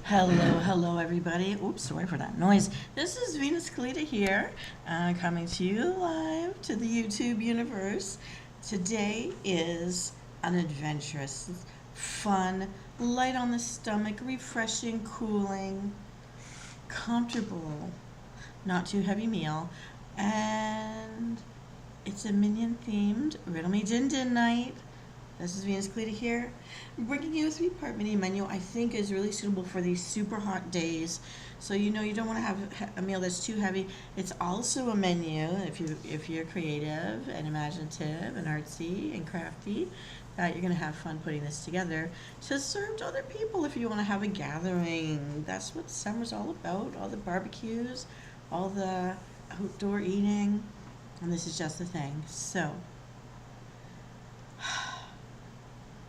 Hello everybody. Oops, sorry for that noise. This is Venus Callida here, coming to you live to the YouTube universe. Today is an adventurous, fun, light on the stomach, refreshing, cooling, comfortable, not too heavy meal, and it's a Minion themed Riddle Me Din Din night. This is Venus Callida here, bringing you a 3-part mini menu I think is really suitable for these super hot days. So you don't want to have a meal that's too heavy. It's also a menu if you're creative and imaginative and artsy and crafty, that you're going to have fun putting this together to serve to other people if you want to have a gathering. That's what summer's all about, all the barbecues, all the outdoor eating, and this is just the thing. So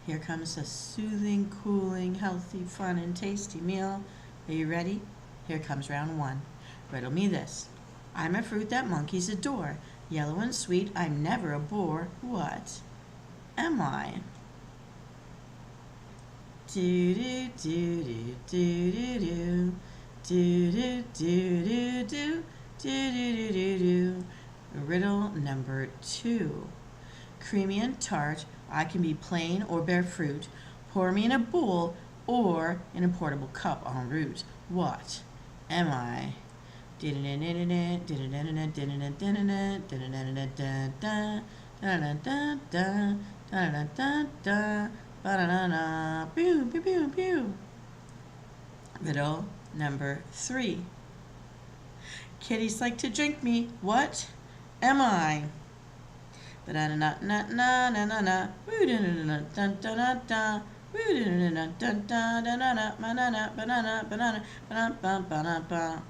here comes a soothing, cooling, healthy, fun, and tasty meal. Are you ready? Here comes round 1. Riddle me this. I'm a fruit that monkeys adore. Yellow and sweet, I'm never a bore. What am I? Do do do do do do do do do do do do do do do. Riddle number 2. Creamy and tart, I can be plain or bear fruit. Pour me in a bowl or in a portable cup en route. What am I? Riddle number 3. Kitties like to drink me. What am I? Banana na na na na na. Banana banana banana banana banana banana.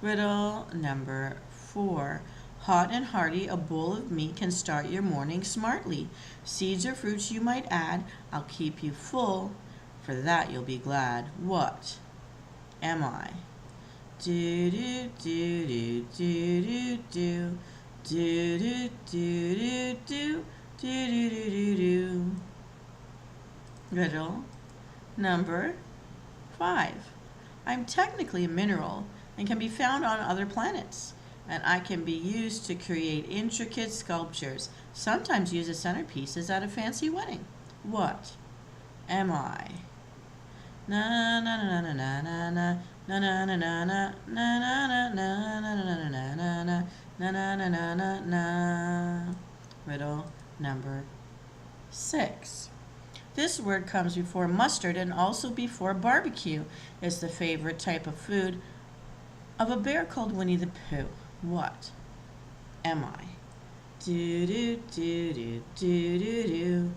Riddle number 4. Hot and hearty, a bowl of meat can start your morning smartly. Seeds or fruits you might add, I'll keep you full. For that you'll be glad. What am I? Do do do do do do do do do do do do do do do. Riddle number 5. I'm technically a mineral and can be found on other planets, and I can be used to create intricate sculptures, sometimes used as centerpieces at a fancy wedding. What am I? Na na na na na na na. Na na na na na na na na na na na na na na na na na. Riddle number 6. This word comes before mustard and also before barbecue. It's the favorite type of food of a bear called Winnie the Pooh. What am I? Do do do do do do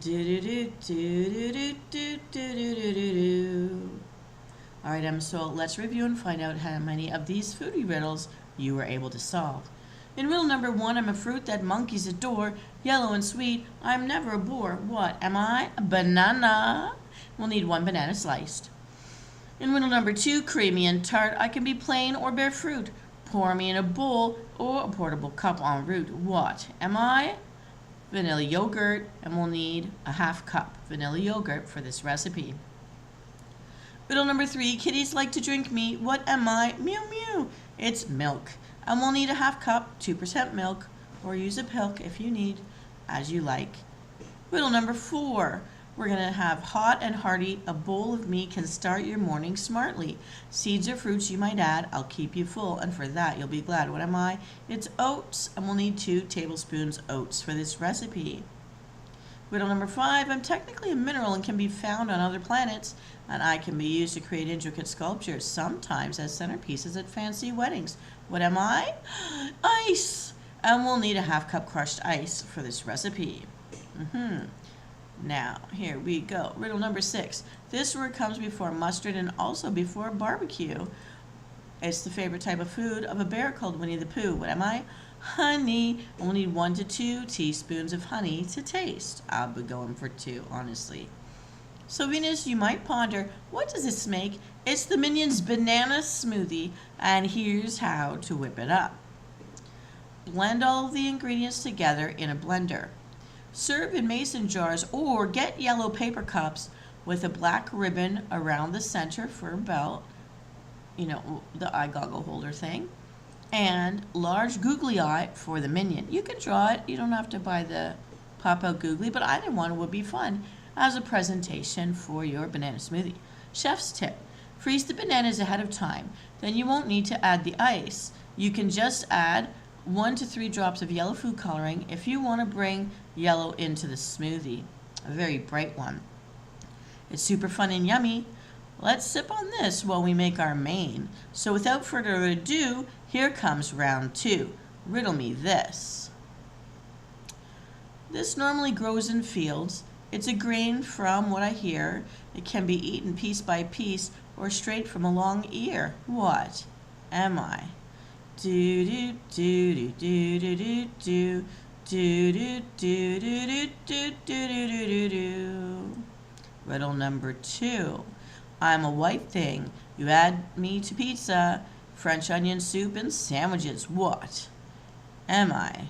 do do do do do do do do do. All right, Msoul, let's review and find out how many of these foodie riddles you were able to solve. In riddle number 1, I'm a fruit that monkeys adore. Yellow and sweet, I'm never a bore. What am I? A banana. We'll need 1 banana sliced. In riddle number 2, creamy and tart, I can be plain or bear fruit. Pour me in a bowl or a portable cup en route. What am I? Vanilla yogurt, and we'll need a ½ cup vanilla yogurt for this recipe. Riddle number 3, kitties like to drink me. What am I? Mew mew. It's milk. And we'll need a ½ cup, 2% milk, or use a pilk if you need, as you like. Riddle number 4, we're going to have hot and hearty, a bowl of meat can start your morning smartly. Seeds or fruits you might add, I'll keep you full, and for that you'll be glad. What am I? It's oats, and we'll need 2 tablespoons oats for this recipe. Riddle number 5, I'm technically a mineral and can be found on other planets, and I can be used to create intricate sculptures, sometimes as centerpieces at fancy weddings. What am I? Ice! And we'll need a ½ cup crushed ice for this recipe. Now, here we go. Riddle number 6. This word comes before mustard and also before barbecue. It's the favorite type of food of a bear called Winnie the Pooh. What am I? Honey. And we'll need 1 to 2 teaspoons of honey to taste. I'll be going for 2, honestly. So Venus, you might ponder, what does this make? It's the Minion's banana smoothie, and here's how to whip it up. Blend all of the ingredients together in a blender. Serve in mason jars or get yellow paper cups. with a black ribbon around the center for a belt, you know, the eye goggle holder thing, and large googly eye for the minion. You can draw it. You don't have to buy the pop-out googly, but either one would be fun as a presentation for your banana smoothie. Chef's tip: freeze the bananas ahead of time. Then you won't need to add the ice. You can just add 1 to 3 drops of yellow food coloring if you want to bring yellow into the smoothie. A very bright one. It's super fun and yummy. Let's sip on this while we make our main. So without further ado, here comes round 2. Riddle me this. This normally grows in fields. It's a grain from what I hear. It can be eaten piece by piece or straight from a long ear. What am I? Do do do do do do do do do do do do do do do do. Riddle number 2. I'm a white thing. You add me to pizza, French onion soup, and sandwiches. What am I?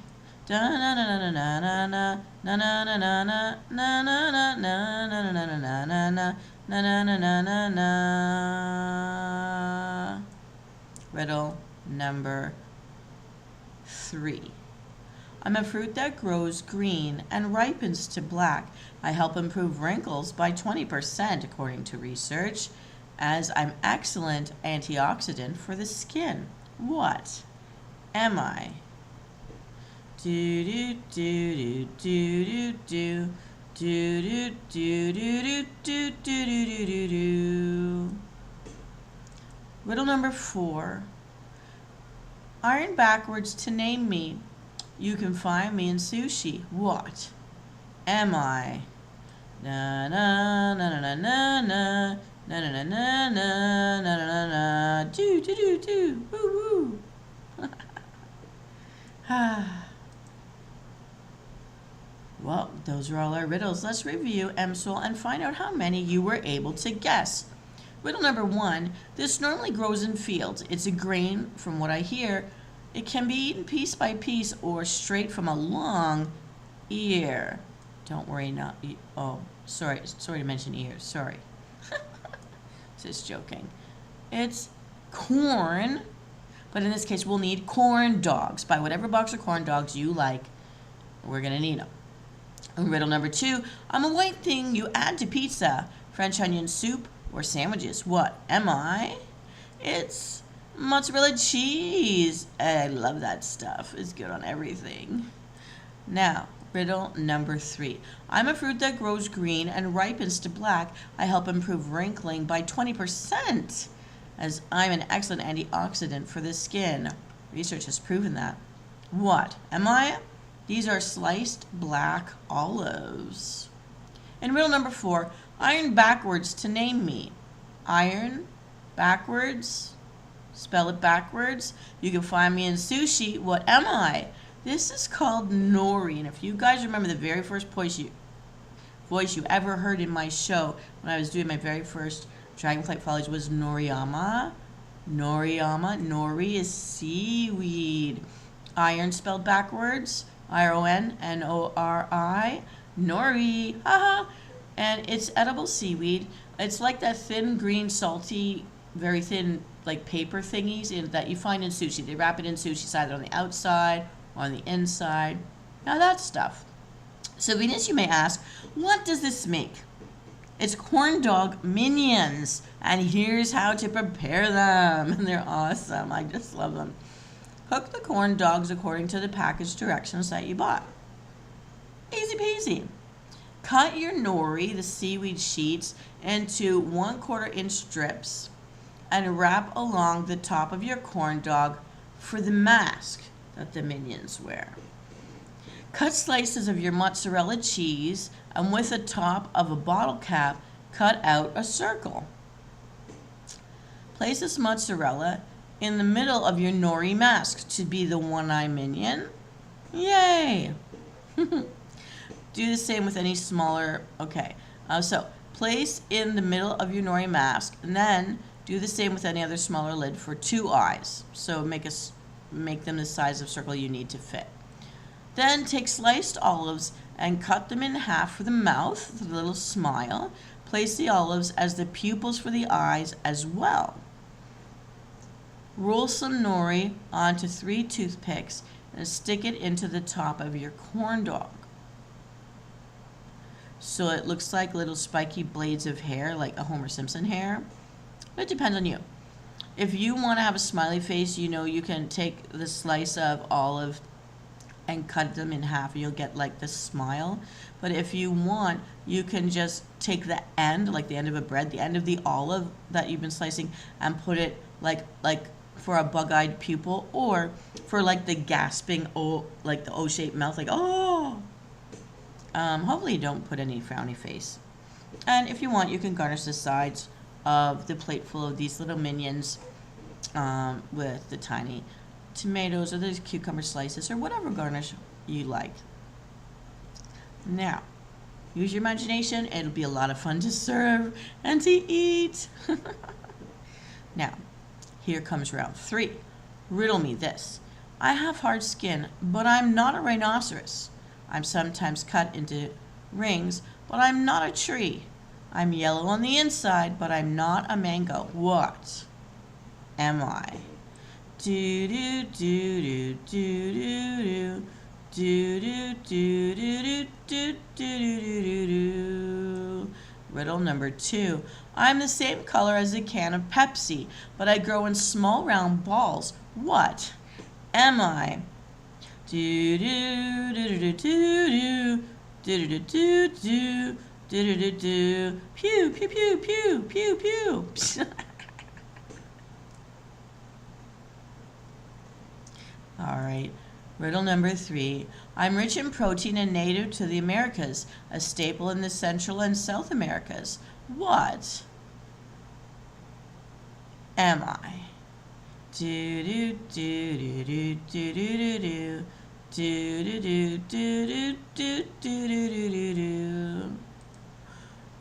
Riddle number 3. I'm a fruit that grows green and ripens to black. I help improve wrinkles by 20% according to research, as I'm excellent antioxidant for the skin. What am I? Do do do do do do do do do do do do do do do do. Riddle number 4. Iron backwards to name me. You can find me in sushi. What am I? Na na na na na na na na na na na na na na. Do do do do. Woo woo. Well, those are all our riddles. Let's review Msoul and find out how many you were able to guess. Riddle number 1. This normally grows in fields. It's a grain, from what I hear. It can be eaten piece by piece or straight from a long ear. Don't worry, not. Oh, sorry to mention ears. Sorry. Just joking. It's corn, but in this case, we'll need corn dogs. Buy whatever box of corn dogs you like. We're gonna need them. Riddle number 2. I'm a white thing you add to pizza, French onion soup, or sandwiches. What am I? It's mozzarella cheese. I love that stuff. It's good on everything. Now, riddle number 3. I'm a fruit that grows green and ripens to black. I help improve wrinkling by 20%, as I'm an excellent antioxidant for the skin. Research has proven that. What am I? These are sliced black olives. And riddle number 4. Iron backwards to name me. Iron backwards. Spell it backwards. You can find me in sushi. What am I? This is called nori. And if you guys remember the very first voice you ever heard in my show when I was doing my very first Dragonflight Follies was Noriyama. Noriyama. Nori is seaweed. Iron spelled backwards. I-R-O-N-N-O-R-I. Nori. Haha. And it's edible seaweed. It's like that thin, green, salty, very thin, like paper thingies that you find in sushi. They wrap it in sushi either on the outside or on the inside. Now that stuff. So Venus, you may ask, what does this make? It's corn dog minions. And here's how to prepare them. And they're awesome. I just love them. Cook the corn dogs according to the package directions that you bought. Easy peasy. Cut your nori, the seaweed sheets, into 1/4 inch strips and wrap along the top of your corn dog for the mask that the minions wear. Cut slices of your mozzarella cheese and with the top of a bottle cap, cut out a circle. Place this mozzarella in the middle of your nori mask to be the one-eye minion. Yay! Do the same with any smaller, okay. So place in the middle of your nori mask and then do the same with any other smaller lid for 2 eyes. So make them the size of circle you need to fit. Then take sliced olives and cut them in half for the mouth with a little smile. Place the olives as the pupils for the eyes as well. Roll some nori onto 3 toothpicks and stick it into the top of your corn dog. So it looks like little spiky blades of hair, like a Homer Simpson hair. It depends on you. If you want to have a smiley face, you know, you can take the slice of olive and cut them in half and you'll get like this smile. But if you want, you can just take the end, like the end of a bread, the end of the olive that you've been slicing, and put it like for a bug-eyed pupil, or for like the gasping O, like the O-shaped mouth, like oh. Hopefully you don't put any frowny face. And if you want, you can garnish the sides of the plate full of these little minions with the tiny tomatoes or those cucumber slices or whatever garnish you like. Now, use your imagination. It'll be a lot of fun to serve and to eat. Now, here comes round 3. Riddle me this. I have hard skin, but I'm not a rhinoceros. I'm sometimes cut into rings, but I'm not a tree. I'm yellow on the inside, but I'm not a mango. What am I? Do do do do do do do do do do do do do. Riddle number 2. I'm the same color as a can of Pepsi, but I grow in small round balls. What am I? Do do do do do do do do do do do do. Pew pew pew pew pew pew. All right. Riddle number 3. I'm rich in protein and native to the Americas, a staple in the Central and South Americas. What am I? Do do do do do do do do. Do do do do do do do do do.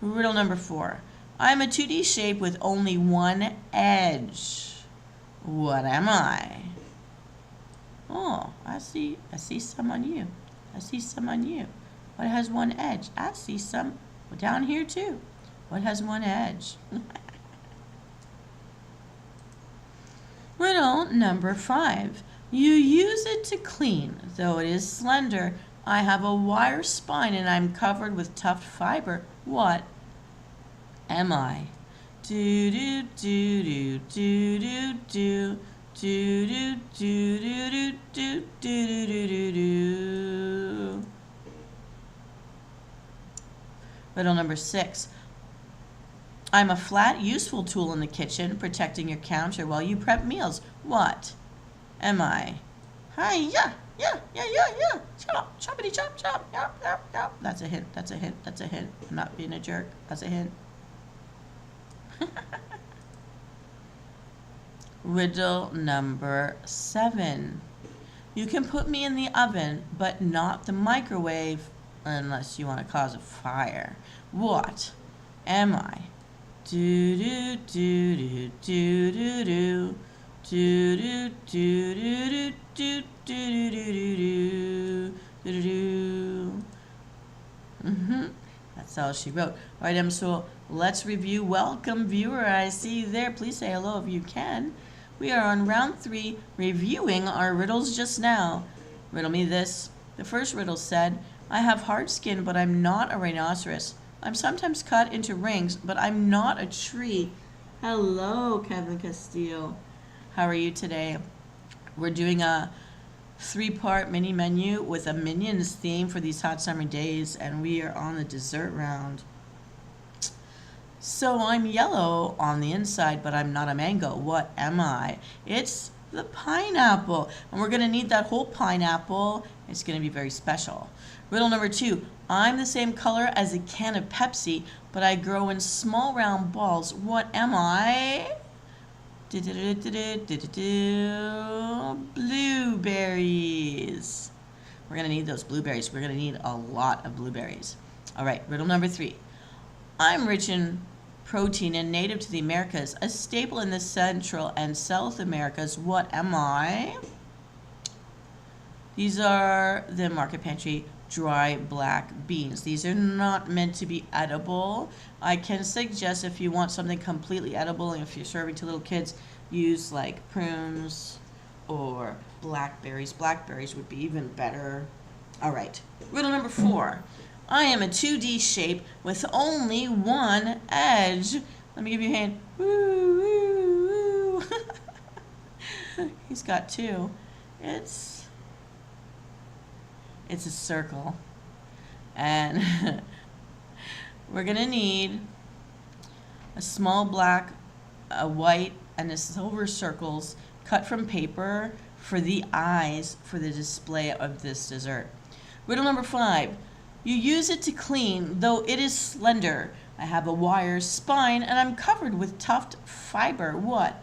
Riddle number 4. I'm a 2D shape with only one edge. What am I? Oh, I see some on you. I see some on you. What has one edge? I see some down here too. What has one edge? Riddle number 5. You use it to clean. Though it is slender, I have a wire spine and I'm covered with tough fiber. What am I? Do do do do do do do do do do do do do do do do. Riddle number 6. I'm a flat, useful tool in the kitchen, protecting your counter while you prep meals. What am I? Hi, yeah. Chop, choppity chop, chop, yop. That's a hint, that's a hint, that's a hint. I'm not being a jerk, that's a hint. Riddle number 7. You can put me in the oven, but not the microwave unless you want to cause a fire. What am I? Do do do do do do do. Do do do do do do do do do. That's all she wrote. All right, Msoul, let's review. Welcome, viewer. I see you there. Please say hello if you can. We are on round 3, reviewing our riddles just now. Riddle me this. The first riddle said, I have hard skin, but I'm not a rhinoceros. I'm sometimes cut into rings, but I'm not a tree. Hello, Kevin Castillo. How are you today? We're doing a 3-part mini menu with a Minions theme for these hot summer days, and we are on the dessert round. So I'm yellow on the inside, but I'm not a mango. What am I? It's the pineapple, and we're going to need that whole pineapple. It's going to be very special. Riddle number 2. I'm the same color as a can of Pepsi, but I grow in small round balls. What am I? Blueberries. We're going to need those blueberries. We're going to need a lot of blueberries. All right, riddle number 3. I'm rich in protein and native to the Americas, a staple in the Central and South Americas. What am I? These are the Market Pantry dry black beans. These are not meant to be edible. I can suggest if you want something completely edible and if you're serving to little kids, use like prunes or blackberries. Blackberries would be even better. All right, riddle number 4. I am a 2D shape with only one edge. Let me give you a hand. Woo, woo, woo. He's got 2. It's a circle. And we're gonna need a small black, a white, and a silver circles cut from paper for the eyes for the display of this dessert. Riddle number 5. You use it to clean, though it is slender. I have a wire spine and I'm covered with tough fiber. What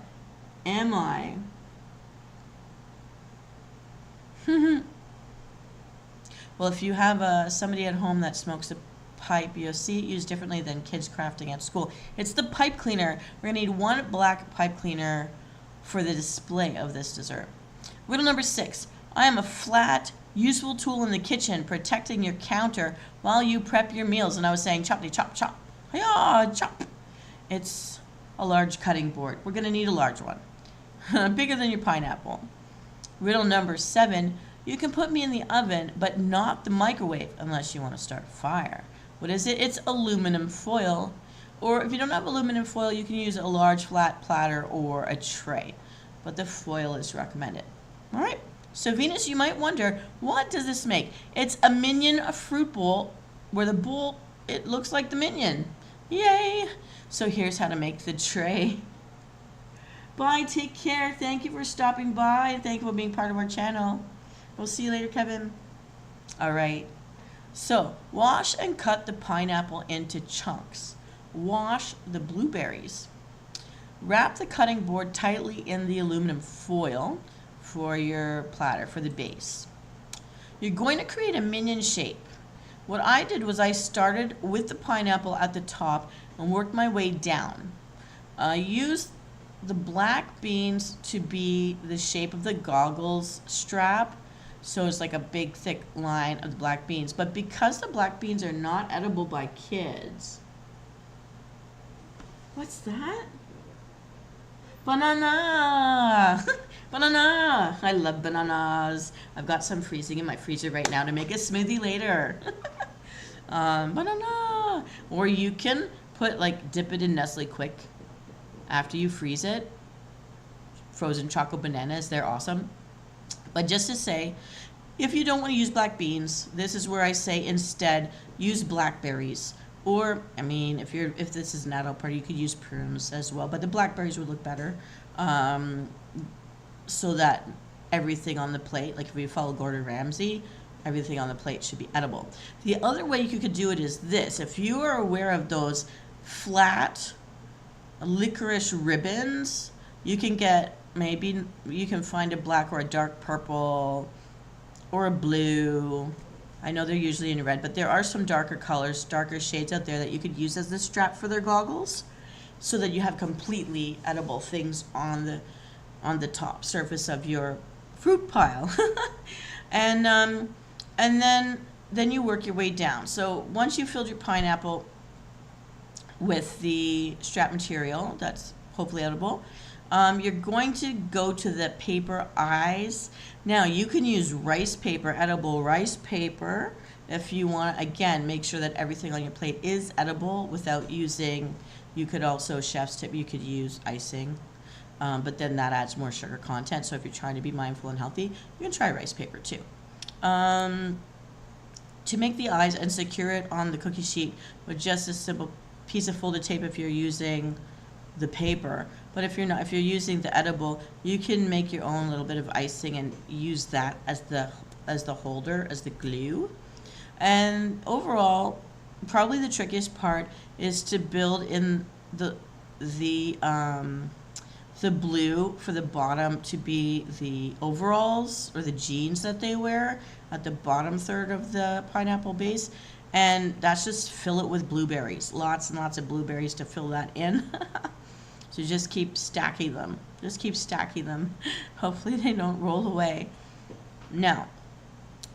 am I? Well, if you have somebody at home that smokes a pipe, you'll see it used differently than kids crafting at school. It's the pipe cleaner. We're gonna need one black pipe cleaner for the display of this dessert. Riddle number 6. I am a flat, useful tool in the kitchen, protecting your counter while you prep your meals. And I was saying, chop, chop, chop. Hiya, chop. It's a large cutting board. We're gonna need a large one. Bigger than your pineapple. Riddle number 7. You can put me in the oven, but not the microwave unless you want to start a fire. What is it? It's aluminum foil. Or if you don't have aluminum foil, you can use a large flat platter or a tray. But the foil is recommended. All right. So Venus, you might wonder, what does this make? It's a Minion, a fruit bowl, where the bowl, it looks like the Minion. Yay! So here's how to make the tray. Bye, take care. Thank you for stopping by. Thank you for being part of our channel. We'll see you later, Kevin. All right. So wash and cut the pineapple into chunks. Wash the blueberries. Wrap the cutting board tightly in the aluminum foil for your platter, for the base. You're going to create a minion shape. What I did was I started with the pineapple at the top and worked my way down. I used the black beans to be the shape of the goggles strap. So it's like a big thick line of the black beans. But because the black beans are not edible by kids. What's that? Banana! Banana! I love bananas. I've got some freezing in my freezer right now to make a smoothie later. Banana! Or you can dip it in Nestle Quick after you freeze it. Frozen chocolate bananas, they're awesome. But just to say, if you don't want to use black beans, this is where I say instead use blackberries. Or, I mean, if this is an adult party, you could use prunes as well. But the blackberries would look better, so that everything on the plate, like if you follow Gordon Ramsay, everything on the plate should be edible. The other way you could do it is this. If you are aware of those flat licorice ribbons, you can get, maybe you can find a black or a dark purple or a blue. I know they're usually in red, but there are some darker colors, darker shades out there that you could use as the strap for their goggles, so that you have completely edible things on the top surface of your fruit pile. And then you work your way down. So once you filled your pineapple with the strap material that's hopefully edible, you're going to go to the paper eyes. Now you can use rice paper, edible rice paper, if you want. Again, make sure that everything on your plate is edible without using, you could also, chef's tip, you could use icing, but then that adds more sugar content. So if you're trying to be mindful and healthy, you can try rice paper too. To make the eyes and secure it on the cookie sheet with just a simple piece of folded tape if you're using the paper. But if you're not, if you're using the edible, you can make your own little bit of icing and use that as the holder, as the glue. And overall, probably the trickiest part is to build in the blue for the bottom to be the overalls or the jeans that they wear at the bottom third of the pineapple base. And that's just fill it with blueberries, lots and lots of blueberries to fill that in. So just keep stacking them. Just keep stacking them. Hopefully they don't roll away. Now,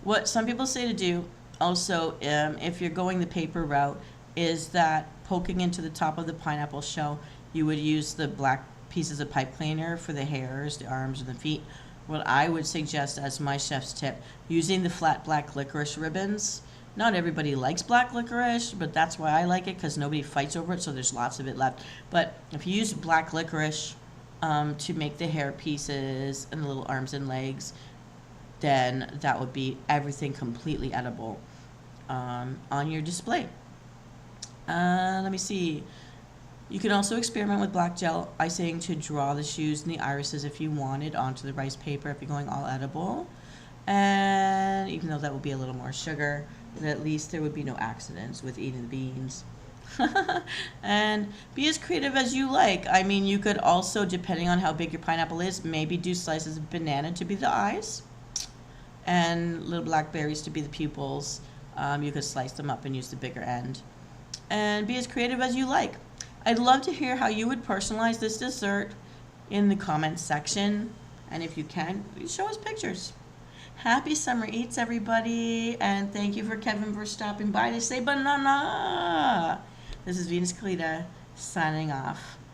what some people say to do Also, if you're going the paper route, is that poking into the top of the pineapple shell, you would use the black pieces of pipe cleaner for the hairs, the arms, and the feet. What I would suggest as my chef's tip, using the flat black licorice ribbons. Not everybody likes black licorice, but that's why I like it, because nobody fights over it, so there's lots of it left. But if you use black licorice to make the hair pieces and the little arms and legs, then that would be everything completely edible on your display. Let me see. You can also experiment with black gel icing to draw the shoes and the irises if you wanted onto the rice paper if you're going all edible. And even though that would be a little more sugar, but at least there would be no accidents with eating the beans. And be as creative as you like. I mean, you could also, depending on how big your pineapple is, maybe do slices of banana to be the eyes and little blackberries to be the pupils. You could slice them up and use the bigger end. And be as creative as you like. I'd love to hear how you would personalize this dessert in the comments section. And if you can, show us pictures. Happy summer eats, everybody. And thank you for Kevin for stopping by to say banana. This is Venus Callida signing off.